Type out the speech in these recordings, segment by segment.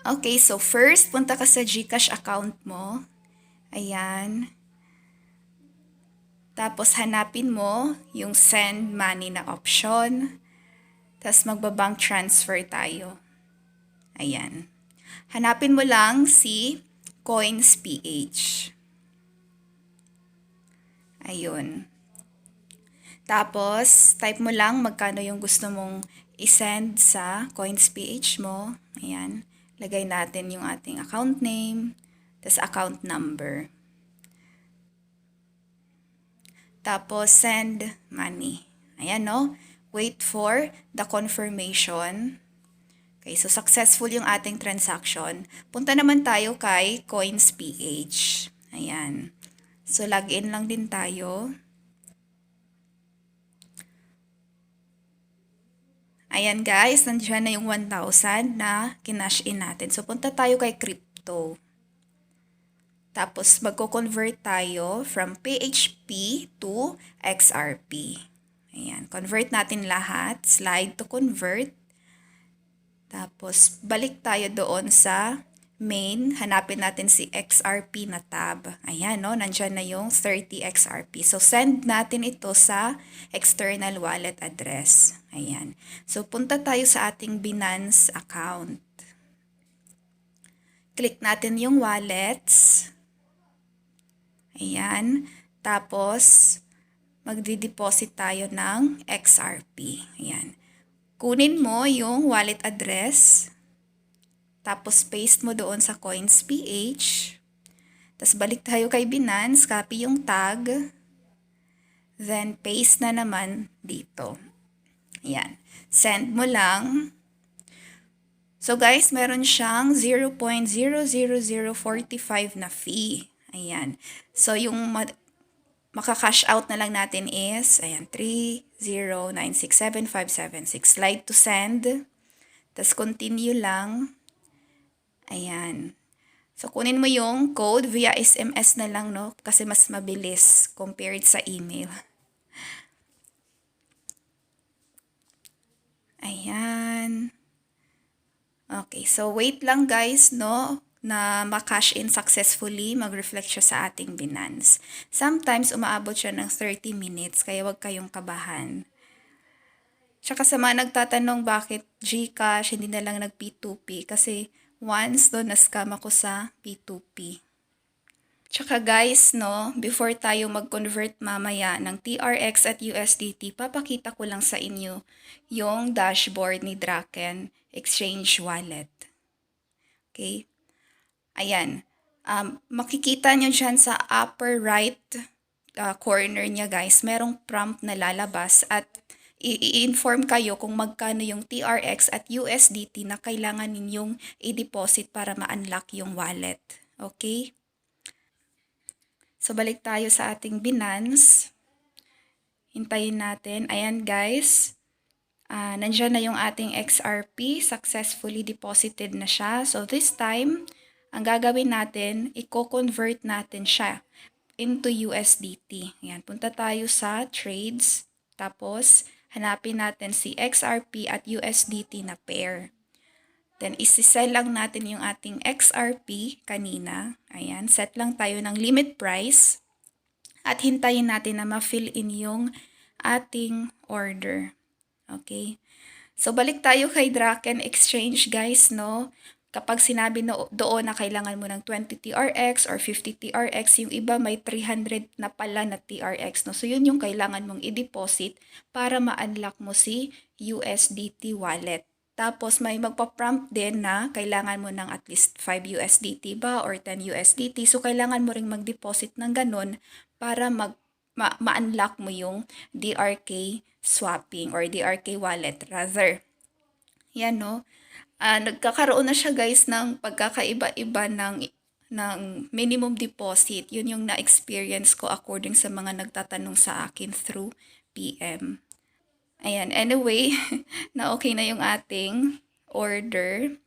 Okay, so first, punta ka sa GCash account mo. Ayan. Tapos hanapin mo yung send money na option. Tapos magbabank transfer tayo. Ayan. Hanapin mo lang si Coins PH. Ayun. Tapos, type mo lang magkano yung gusto mong isend sa Coins PH mo. Ayan. Lagay natin yung ating account name, tapos account number. Tapos, send money. Ayan, no? Wait for the confirmation. Okay, so successful yung ating transaction. Punta naman tayo kay Coins PH. Ayan. So, login lang din tayo. Ayan guys, nandiyan na yung 1,000 na kinash in natin. So, punta tayo kay crypto. Tapos, magko-convert tayo from PHP to XRP. Ayan, convert natin lahat. Slide to convert. Tapos, balik tayo doon sa main. Hanapin natin si XRP na tab. Ayan, no? Nandyan na yung 30 XRP. So, send natin ito sa external wallet address. Ayan. So, punta tayo sa ating Binance account. Click natin yung wallets. Ayan. Tapos, magdi-deposit tayo ng XRP. Ayan. Kunin mo yung wallet address. Tapos, paste mo doon sa Coins PH. Tapos, balik tayo kay Binance. Copy yung tag. Then, paste na naman dito. Ayan. Send mo lang. So, guys, meron siyang 0.00045 na fee. Ayan. So, yung maka-cash out na lang natin is, ayan, 3096756. Slide to send. Tapos, continue lang. Ayan. So, kunin mo yung code via SMS na lang, no? Kasi mas mabilis compared sa email. Ayan. Okay, so wait lang guys, no? Na ma-cash in successfully, mag-reflect siya sa ating Binance. Sometimes, umaabot siya ng 30 minutes, kaya wag kayong kabahan. Tsaka sa mga nagtatanong bakit GCash, hindi na lang nag-P2P, kasi once doon na-scam ako sa P2P. Tsaka guys, no, before tayo mag-convert mamaya ng TRX at USDT, papakita ko lang sa inyo yung dashboard ni Draken Exchange Wallet. Okay? Ayan. Makikita nyo dyan sa upper right corner niya guys, merong prompt na lalabas at i-inform kayo kung magkano yung TRX at USDT na kailangan ninyong i-deposit para ma-unlock yung wallet. Okay? So, balik tayo sa ating Binance. Hintayin natin. Ayan guys. Nandiyan na yung ating XRP. Successfully deposited na siya. So, this time, ang gagawin natin, i-convert natin siya into USDT. Ayan, punta tayo sa trades. Tapos, hanapin natin si XRP at USDT na pair. Then, isi-sell lang natin yung ating XRP kanina. Ayan, set lang tayo ng limit price. At hintayin natin na ma-fill in yung ating order. Okay? So, balik tayo kay Draken Exchange, guys, no? Kapag sinabi no, doon na kailangan mo ng 20 TRX or 50 TRX, yung iba may 300 na pala na TRX, no? So, yun yung kailangan mong i-deposit para ma-unlock mo si USDT wallet. Tapos, may magpa-prompt din na kailangan mo ng at least 5 USDT ba or 10 USDT. So, kailangan mo ring mag-deposit ng ganun para ma-unlock mo yung DRK swapping or DRK wallet rather. Yan, no? Nagkakaroon na siya guys ng pagkakaiba-iba ng minimum deposit. Yun yung na-experience ko according sa mga nagtatanong sa akin through PM. Ayan, anyway, na okay na yung ating order.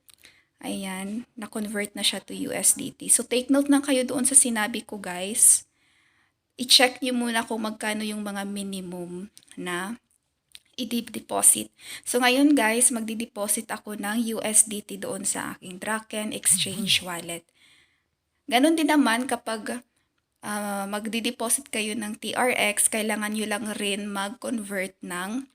Ayan, na-convert na siya to USDT. So, take note lang kayo doon sa sinabi ko guys. I-check nyo muna kung magkano yung mga minimum na i-deposit. So ngayon guys, magdi-deposit ako ng USDT doon sa aking Draken Exchange wallet. Ganon din naman kapag magdi-deposit kayo ng TRX, kailangan nyo lang rin mag-convert ng.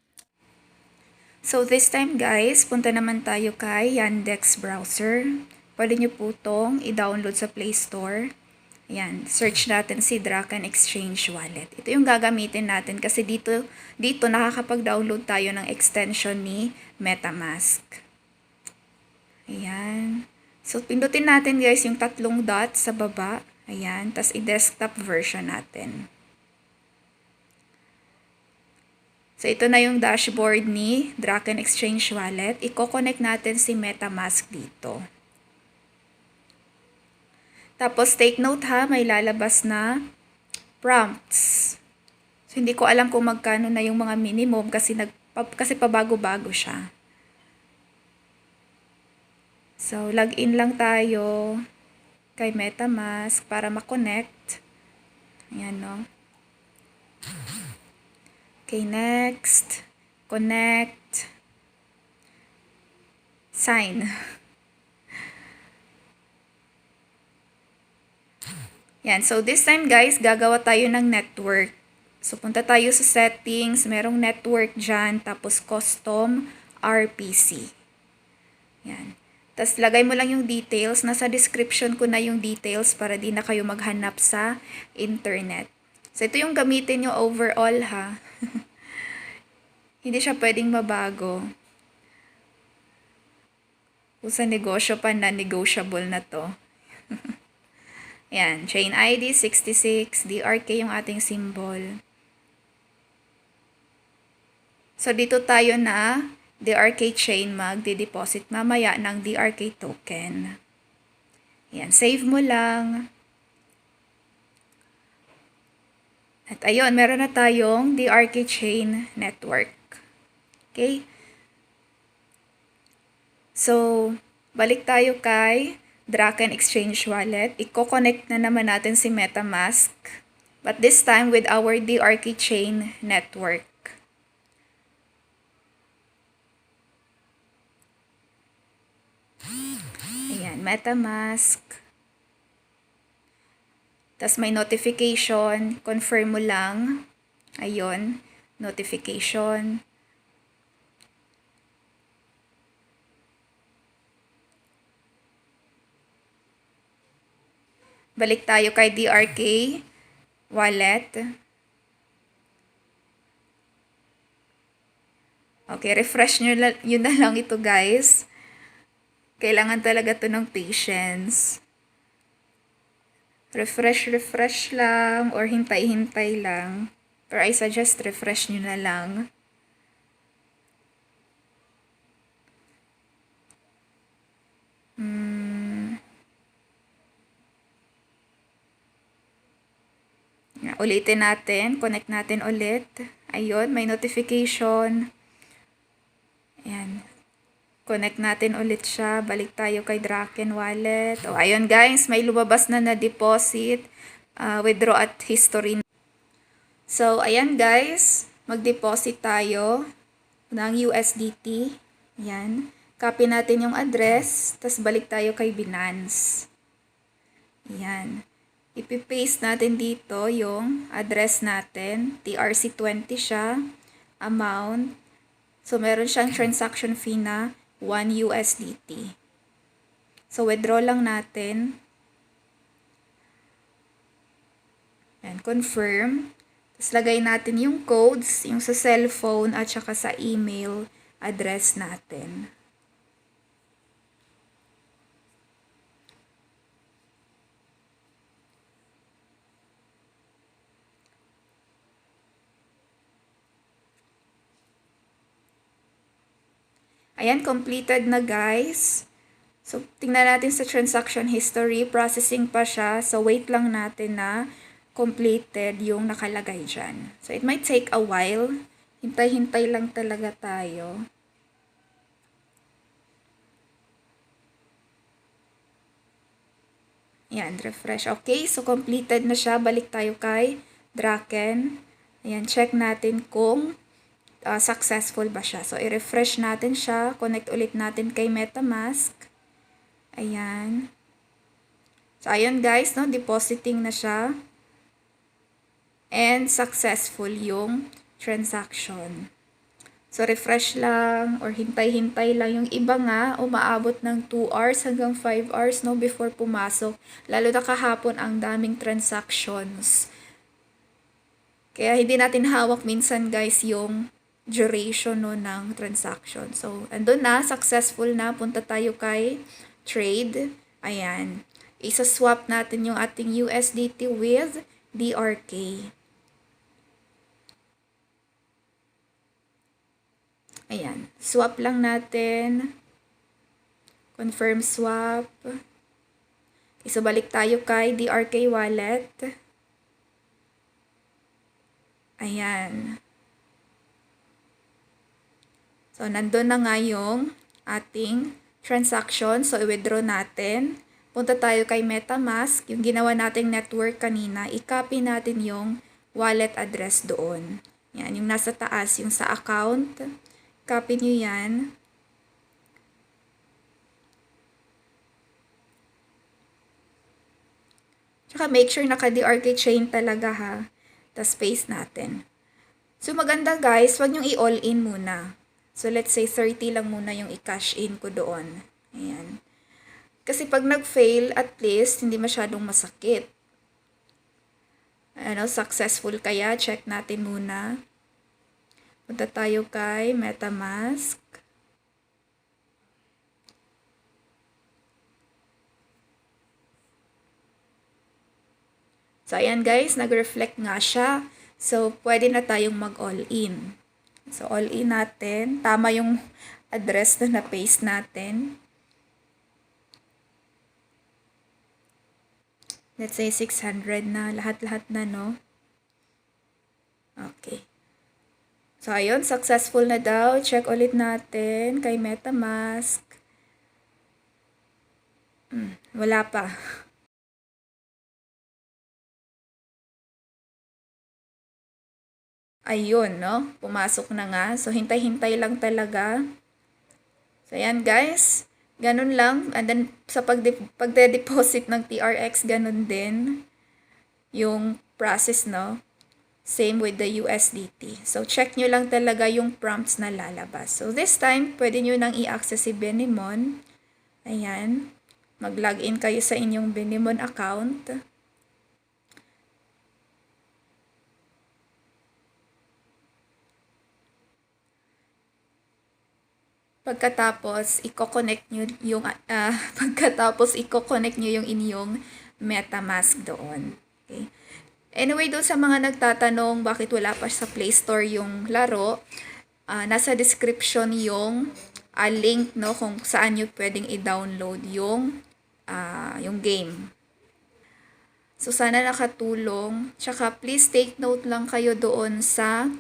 So this time guys, punta naman tayo kay Yandex browser. Pwede nyo po itong i-download sa Play Store. Ayan, search natin si Draken Exchange Wallet. Ito yung gagamitin natin kasi dito nakakapag-download tayo ng extension ni MetaMask. Ayan. So, pindutin natin guys yung tatlong dots sa baba. Ayan, tas i-desktop version natin. So, ito na yung dashboard ni Draken Exchange Wallet. Iko-connect natin si MetaMask dito. Tapos, take note ha, may lalabas na prompts. So, hindi ko alam kung magkano na yung mga minimum kasi pabago-bago siya. So, login lang tayo kay MetaMask para ma-connect. Ayan, no? Okay, next. Connect. Sign. Yan. So, this time guys, gagawa tayo ng network. So, punta tayo sa settings. Merong network dyan. Tapos, custom RPC. Yan. Tapos, lagay mo lang yung details. Nasa description ko na yung details para di na kayo maghanap sa internet. So, ito yung gamitin nyo overall ha. Hindi siya pwedeng mabago. Kung sa negosyo pa na, negotiable na to. Yan, chain ID 66, DRK yung ating symbol. So, dito tayo na DRK chain magdi-deposit mamaya ng DRK token. Yan, save mo lang. At ayun, meron na tayong DRK chain network. Okay? So, balik tayo kay Draken Exchange Wallet. Iko-connect na naman natin si MetaMask. But this time with our DRK chain network. Ayan, MetaMask. Tapos may notification. Confirm mo lang. Ayun, notification. Balik tayo kay DRK wallet. Okay, refresh nyo yun na lang ito guys. Kailangan talaga to ng patience. Refresh lang or hintay-hintay lang. Pero I suggest refresh nyo na lang. Ulitin natin. Connect natin ulit. Ayun, may notification. Ayan. Connect natin ulit siya. Balik tayo kay Draken Wallet. O, ayun guys, may lumabas na na-deposit. Withdraw at history. So, ayan guys. Mag-deposit tayo ng USDT. Ayan. Copy natin yung address. Tapos balik tayo kay Binance. Ayan. Ipipaste natin dito yung address natin. TRC20 siya. Amount. So, meron siyang transaction fee na 1 USDT. So, withdraw lang natin. And confirm. Tapos, lagay natin yung codes, yung sa cellphone at saka sa email address natin. Ayan, completed na guys. So, tingnan natin sa transaction history. Processing pa siya. So, wait lang natin na completed yung nakalagay dyan. So, it might take a while. Hintay-hintay lang talaga tayo. Ayan, refresh. Okay, so completed na siya. Balik tayo kay Draken. Ayan, check natin kung successful ba siya. So, i-refresh natin siya. Connect ulit natin kay MetaMask. Ayan. So, ayun guys, no? Depositing na siya. And successful yung transaction. So, refresh lang or hintay-hintay lang. Yung iba nga, umaabot ng 2 hours hanggang 5 hours, no, before pumasok. Lalo na kahapon, ang daming transactions. Kaya hindi natin hawak minsan, guys, yung duration, no, ng transaction. So, andun na, successful na. Punta tayo kay trade. Ayan. Isa-swap natin yung ating USDT with DRK. Ayan. Swap lang natin. Confirm swap. Okay, so balik tayo kay DRK wallet. Ayan. So, nandun na nga yung ating transaction. So, i-withdraw natin. Punta tayo kay MetaMask. Yung ginawa nating network kanina, i-copy natin yung wallet address doon. Yan, yung nasa taas, yung sa account. Copy nyo yan. Tsaka make sure naka-DRK chain talaga ha. Tapos paste natin. So maganda guys, wag nyong i-all in muna. So let's say 30 lang muna yung i-cash in ko doon. Ayan. Kasi pag nag-fail, at least hindi masyadong masakit. Ano, successful kaya? Check natin muna. Punta tayo kay MetaMask. So, ayan guys, nag-reflect nga siya. So, pwede na tayong mag-all in. So, all in natin. Tama yung address na na-paste natin. Let's say 600 na. Lahat-lahat na, no? Okay. So, ayun, successful na daw. Check ulit natin kay MetaMask. Wala pa. Ayun, no? Pumasok na nga. So, hintay-hintay lang talaga. So, ayan guys. Ganun lang. And then, sa pagde-deposit ng TRX, ganun din yung process, no? Same with the USDT. So, check nyo lang talaga yung prompts na lalabas. So, this time, pwede nyo nang i-access si Benimon. Ayan. Mag-login kayo sa inyong Benimon account. Pagkatapos, i-connect nyo yung, yung inyong MetaMask doon. Okay. Anyway, doon sa mga nagtatanong bakit wala pa sa Play Store yung laro, nasa description yung link, no, kung saan nyo pwedeng i-download yung game. So, sana nakatulong. Tsaka, please take note lang kayo doon sa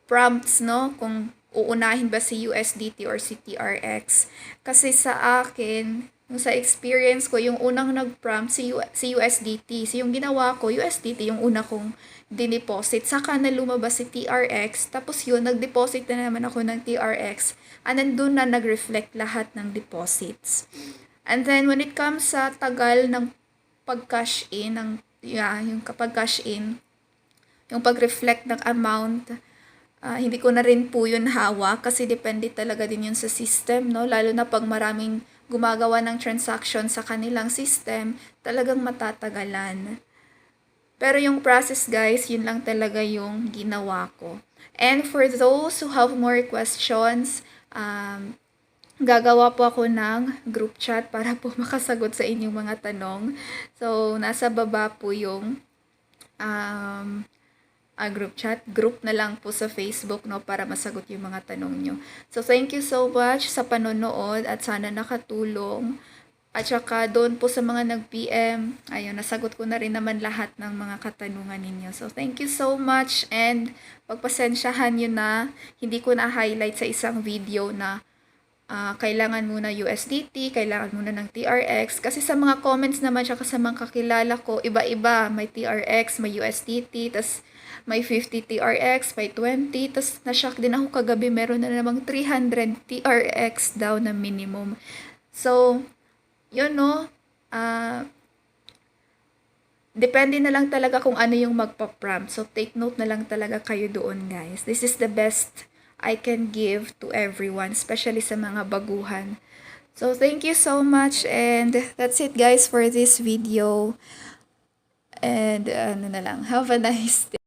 prompts, no, kung uunahin ba si USDT or si TRX. Kasi sa akin, yung sa experience ko, yung unang nag-prompt si USDT. So, yung ginawa ko, USDT, yung una kong dineposit. Saka na lumabas si TRX. Tapos yun, nag-deposit na naman ako ng TRX. And then, doon na nag-reflect lahat ng deposits. And then, when it comes sa tagal ng pag-cash in, yung kapag cash in, yung pag-reflect ng amount, hindi ko na rin po yun hawak kasi depende talaga din yun sa system, no? Lalo na pag maraming gumagawa ng transaction sa kanilang system, talagang matatagalan. Pero yung process guys, yun lang talaga yung ginawa ko. And for those who have more questions, gagawa po ako ng group chat para po makasagot sa inyong mga tanong. So, nasa baba po yung group chat. Group na lang po sa Facebook, no, para masagot yung mga tanong nyo. So, thank you so much sa panonood at sana nakatulong. At saka doon po sa mga nag-PM, ayun, nasagot ko na rin naman lahat ng mga katanungan ninyo. So, thank you so much and pagpasensyahan nyo na hindi ko na-highlight sa isang video na kailangan muna USDT, kailangan muna ng TRX. Kasi sa mga comments naman, tsaka sa mga kakilala ko, iba-iba. May TRX, may USDT, tas may 50 TRX, may 20. Tas na-shock din ako kagabi, meron na namang 300 TRX daw na minimum. So, yun no, depende na lang talaga kung ano yung magpa-prompt. So, take note na lang talaga kayo doon, guys. This is the best I can give to everyone, especially sa mga baguhan. So, thank you so much, and that's it, guys, for this video. And, ano na lang, have a nice day.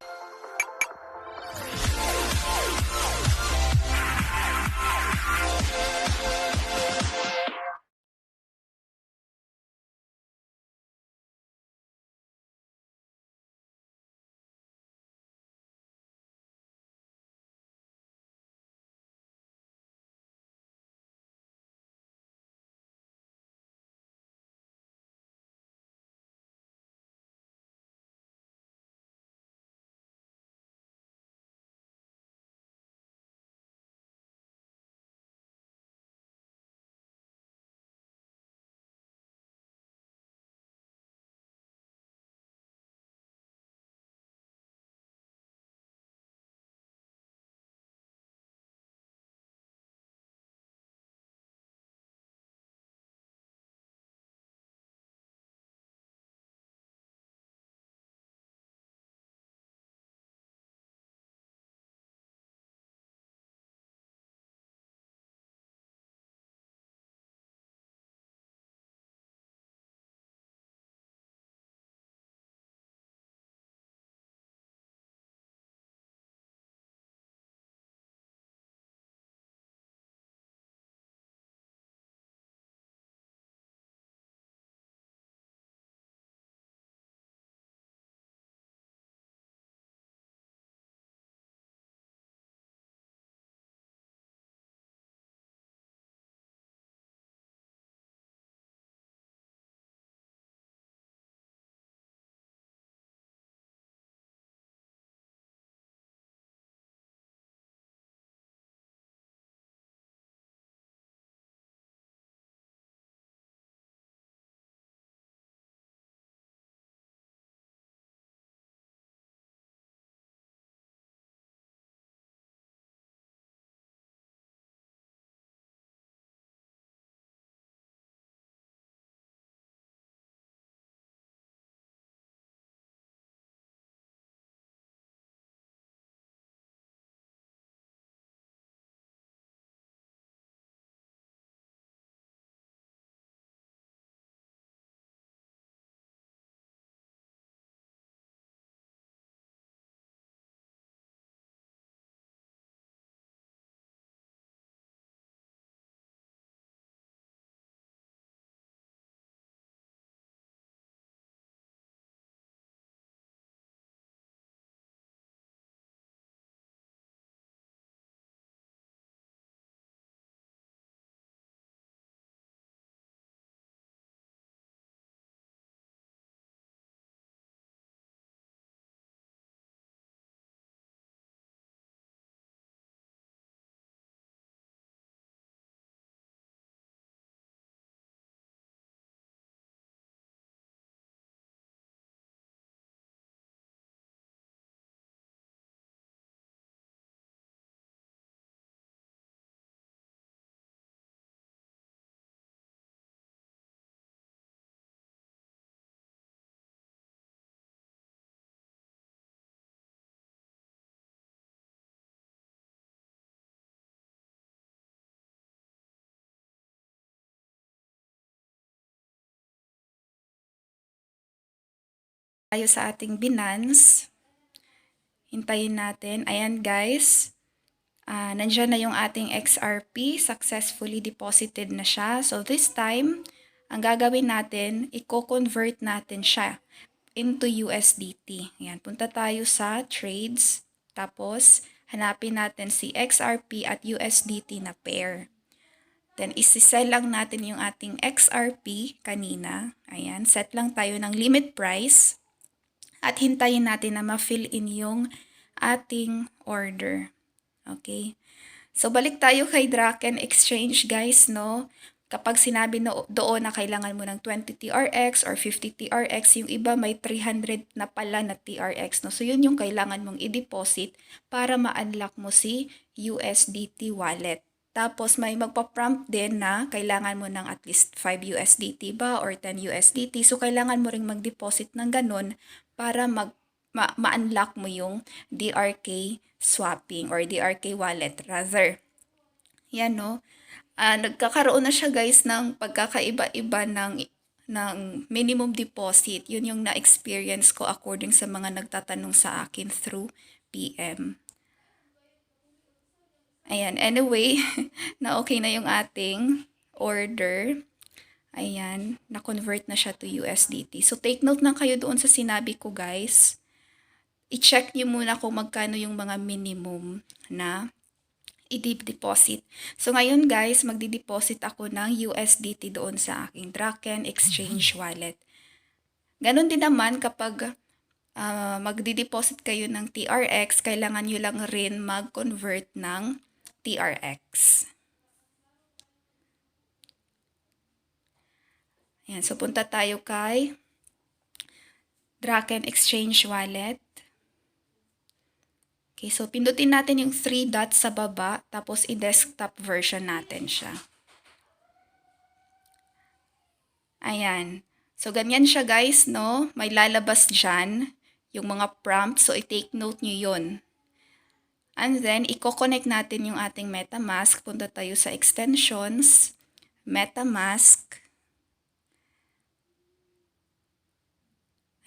Tayo sa ating Binance. Hintayin natin. Ayan, guys. Nandiyan na yung ating XRP. Successfully deposited na siya. So, this time, ang gagawin natin, i-convert natin siya into USDT. Ayan, punta tayo sa trades. Tapos, hanapin natin si XRP at USDT na pair. Then, isi-sell lang natin yung ating XRP kanina. Ayan, set lang tayo ng limit price. At hintayin natin na ma-fill in yung ating order. Okay? So, balik tayo kay Draken Exchange, guys, no? Kapag sinabi no, doon na kailangan mo ng 20 TRX or 50 TRX, yung iba may 300 na pala na TRX, no? So, yun yung kailangan mong i-deposit para ma-unlock mo si USDT wallet. Tapos, may magpa-prompt din na kailangan mo ng at least 5 USDT ba or 10 USDT. So, kailangan mo ring mag-deposit ng ganun para ma-unlock mo yung DRK swapping or DRK wallet rather. Yan, no? Nagkakaroon na siya, guys, ng pagkakaiba-iba ng minimum deposit. Yun yung na-experience ko according sa mga nagtatanong sa akin through PM. Ayan, anyway, na okay na yung ating order. Ayan, na-convert na siya to USDT. So, take note lang kayo doon sa sinabi ko, guys. I-check nyo muna kung magkano yung mga minimum na i-deposit. So, ngayon, guys, magdi-deposit ako ng USDT doon sa aking Draken Exchange wallet. Ganon din naman kapag magdi-deposit kayo ng TRX, kailangan nyo lang rin mag-convert ng TRX. Ayan, so punta tayo kay Draken Exchange Wallet. Okay, so pindutin natin yung 3 dots sa baba, tapos i-desktop version natin siya. Ayan. So, ganyan siya, guys, no? May lalabas dyan yung mga prompts. So, i-take note nyo yun. And then, i-connect natin yung ating MetaMask. Punta tayo sa extensions, MetaMask.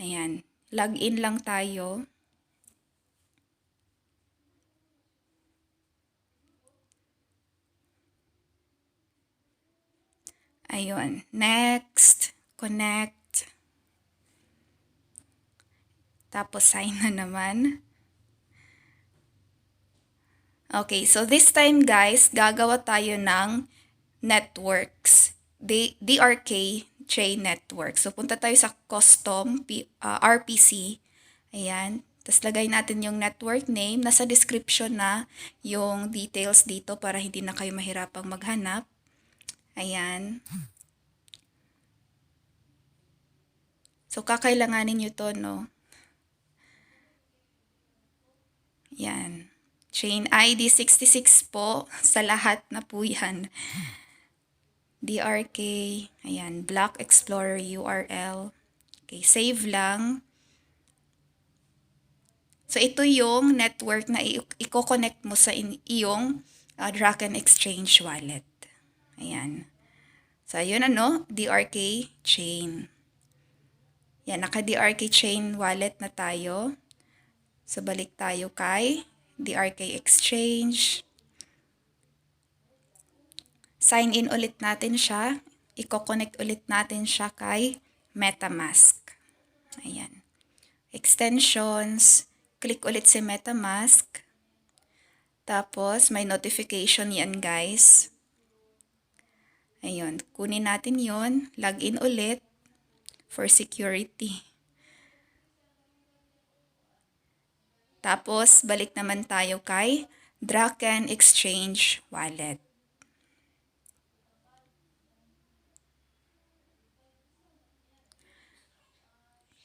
Ayan. Login lang tayo. Ayun. Next. Connect. Tapos, sign na naman. Okay, so this time, guys, gagawa tayo ng networks. DRK chain network. So, punta tayo sa custom RPC. Ayan. Tapos, lagay natin yung network name. Nasa description na yung details dito para hindi na kayo mahirapang maghanap. Ayan. So, kakailanganin nyo to, no? Ayan. Chain ID 66 po. Sa lahat na po yan. DRK. Ayan. Block Explorer URL. Okay, save lang. So, ito yung network na i-connect mo sa iyong Draken Exchange wallet. Ayan. So, yun ano, DRK chain. Yan, naka-DRK chain wallet na tayo. So, balik tayo kay DRK Exchange. Sign in ulit natin siya. I-connect ulit natin siya kay MetaMask. Ayan. Extensions. Click ulit si MetaMask. Tapos, may notification yan, guys. Ayun. Kunin natin yon. Login ulit for security. Tapos, balik naman tayo kay Draken Exchange Wallet.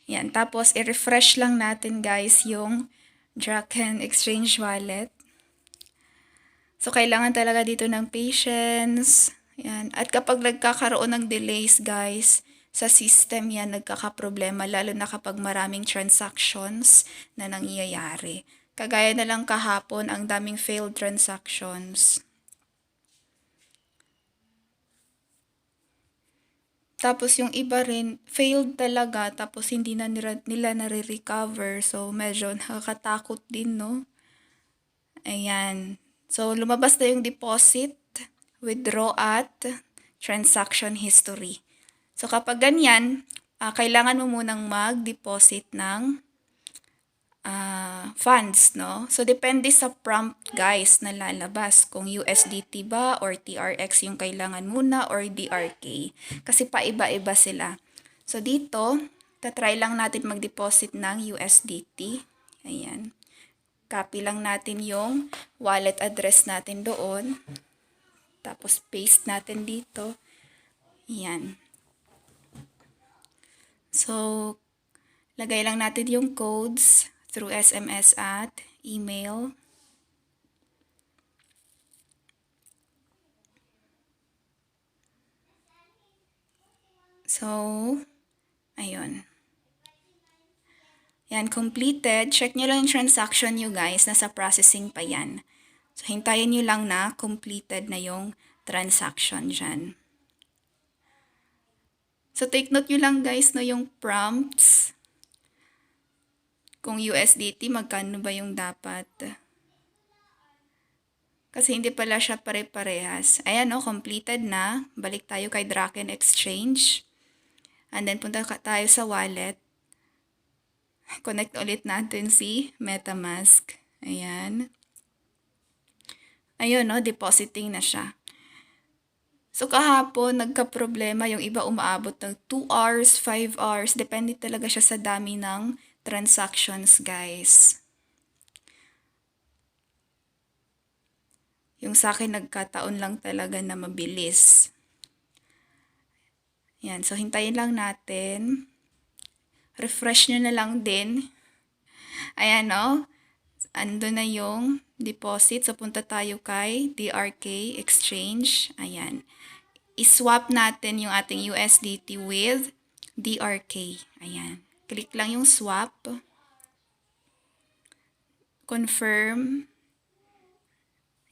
Yan. Tapos, i-refresh lang natin, guys, yung Draken Exchange Wallet. So, kailangan talaga dito ng patience. Yan. At kapag nagkakaroon ng delays, guys, sa system yan, nagkakaproblema, lalo na kapag maraming transactions na nangyayari. Kagaya na lang kahapon, ang daming failed transactions. Tapos yung iba rin, failed talaga, tapos hindi na nila nare-recover. So, medyo nakakatakot din, no? Ayan. So, lumabas na yung deposit, withdraw at transaction history. So, kapag ganyan, kailangan mo munang mag-deposit ng funds, no? So, depende sa prompt, guys, na lalabas. Kung USDT ba or TRX yung kailangan muna or DRK. Kasi paiba-iba sila. So, dito, tatry lang natin mag-deposit ng USDT. Ayan. Copy lang natin yung wallet address natin doon. Tapos paste natin dito. Yan. So, lagay lang natin yung codes through SMS at email. So, ayun. Yan, completed. Check nyo lang yung transaction nyo guys. Nasa processing pa yan. So, hintayin nyo lang na completed na yung transaction dyan. So, take note nyo lang guys no, yung prompts. Kung USDT, magkano ba yung dapat? Kasi hindi pala siya pare-parehas. Ayan o, completed na. Balik tayo kay Draken Exchange. And then, punta tayo sa wallet. Connect ulit natin si MetaMask. Ayan. Ayun, no, depositing na siya. So, kahapon, nagka-problema. Yung iba umaabot ng 2 hours, 5 hours. Depende talaga siya sa dami ng transactions, guys. Yung sa akin, nagkataon lang talaga na mabilis. Yan. So, hintayin lang natin. Refresh nyo na lang din. Ayan, no? Ando na yung deposit. So, punta tayo kay DRK Exchange. Ayan. I-swap natin yung ating USDT with DRK. Ayan. Click lang yung swap. Confirm.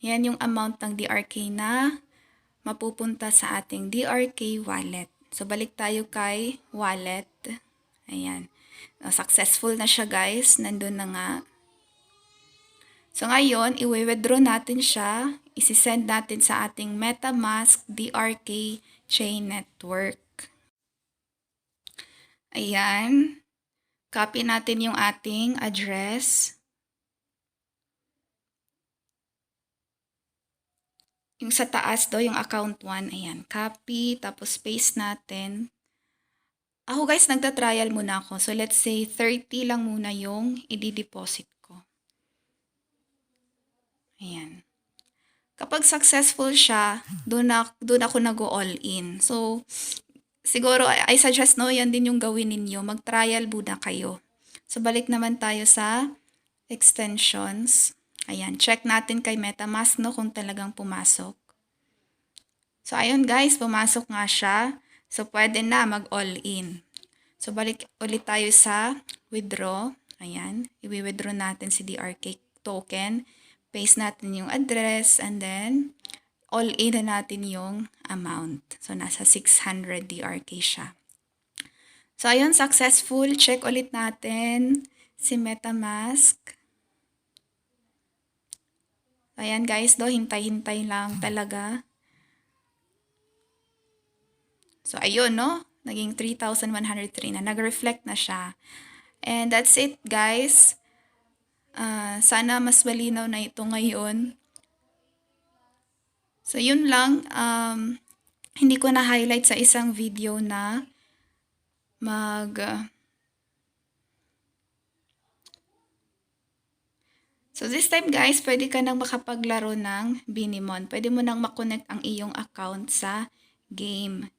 Yan yung amount ng DRK na mapupunta sa ating DRK wallet. So, balik tayo kay wallet. Ayan. Successful na siya, guys. Nandun na nga. So, ngayon, i-withdraw natin siya. Isi-send natin sa ating MetaMask DRK Chain Network. Ayan. Copy natin yung ating address. Yung sa taas do, yung account 1. Ayan. Copy, tapos paste natin. Ako guys, nagta-trial muna ako. So, let's say 30 lang muna yung i-deposit ko. Ayan. Kapag successful siya, doon ako nag-all in. So, siguro, I suggest no, yan din yung gawin ninyo. Mag-trial muna kayo. So, balik naman tayo sa extensions. Ayan, check natin kay MetaMask no, kung talagang pumasok. So, ayun guys, pumasok nga siya. So, pwede na mag-all in. So, balik ulit tayo sa withdraw. Ayan, i-withdraw natin si DRK token. Paste natin yung address and then all in na natin yung amount. So, nasa 600 DRK siya. So, ayun, successful. Check ulit natin si MetaMask. Ayan guys, do, hintay-hintay lang talaga. So, ayun, no? Naging 3,103 na. Nag-reflect na siya. And that's it, guys. Sana mas malinaw na ito ngayon. So, yun lang. Hindi ko na-highlight sa isang video na So, this time, guys, pwede ka nang makapaglaro ng Binimon. Pwede mo nang makonect ang iyong account sa game.